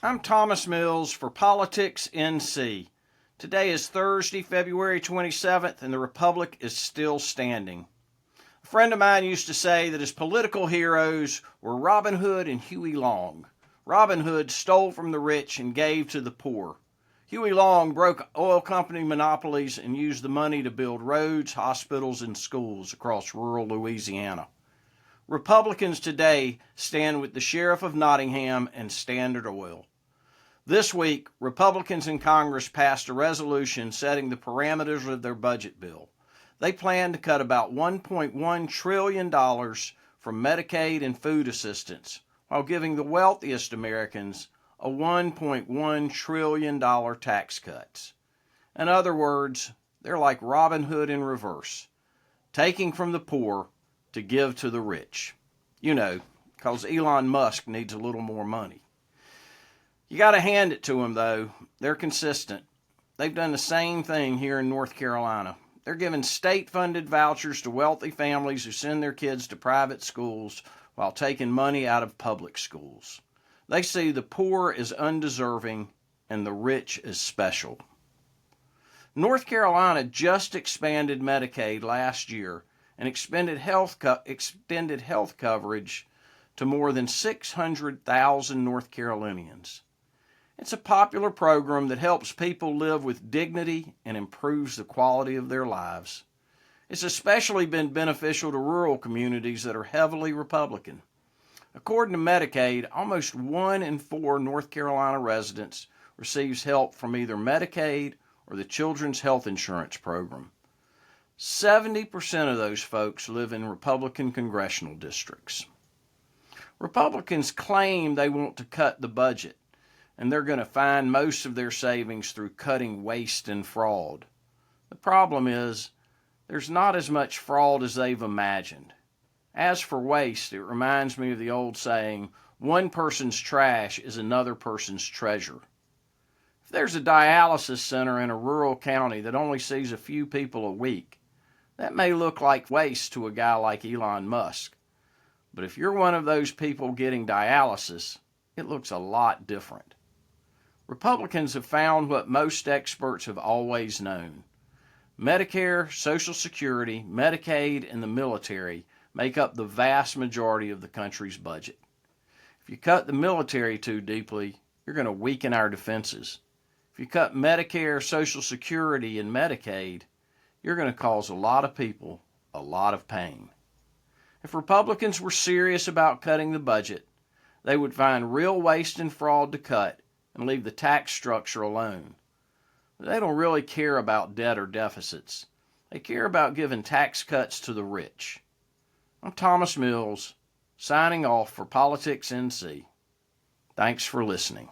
I'm Thomas Mills for Politics NC. Today is Thursday, February 27th, and the Republic is still standing. A friend of mine used to say that his political heroes were Robin Hood and Huey Long. Robin Hood stole from the rich and gave to the poor. Huey Long broke oil company monopolies and used the money to build roads, hospitals, and schools across rural Louisiana. Republicans today stand with the Sheriff of Nottingham and Standard Oil. This week, Republicans in Congress passed a resolution setting the parameters of their budget bill. They plan to cut about $1.1 trillion from Medicaid and food assistance, while giving the wealthiest Americans a $1.1 trillion tax cut. In other words, they're like Robin Hood in reverse, taking from the poor to give to the rich. You know, because Elon Musk needs a little more money. You got to hand it to them, though. They're consistent. They've done the same thing here in North Carolina. They're giving state-funded vouchers to wealthy families who send their kids to private schools while taking money out of public schools. They see the poor as undeserving and the rich as special. North Carolina just expanded Medicaid last year and extended health coverage to more than 600,000 North Carolinians. It's a popular program that helps people live with dignity and improves the quality of their lives. It's especially been beneficial to rural communities that are heavily Republican. According to Medicaid, almost 1 in 4 North Carolina residents receives help from either Medicaid or the Children's Health Insurance Program. 70% of those folks live in Republican congressional districts. Republicans claim they want to cut the budget, and they're going to find most of their savings through cutting waste and fraud. The problem is, there's not as much fraud as they've imagined. As for waste, it reminds me of the old saying, one person's trash is another person's treasure. If there's a dialysis center in a rural county that only sees a few people a week, that may look like waste to a guy like Elon Musk. But if you're one of those people getting dialysis, it looks a lot different. Republicans have found what most experts have always known. Medicare, Social Security, Medicaid, and the military make up the vast majority of the country's budget. If you cut the military too deeply, you're going to weaken our defenses. If you cut Medicare, Social Security, and Medicaid, you're going to cause a lot of people a lot of pain. If Republicans were serious about cutting the budget, they would find real waste and fraud to cut and leave the tax structure alone. But they don't really care about debt or deficits. They care about giving tax cuts to the rich. I'm Thomas Mills, signing off for Politics NC. Thanks for listening.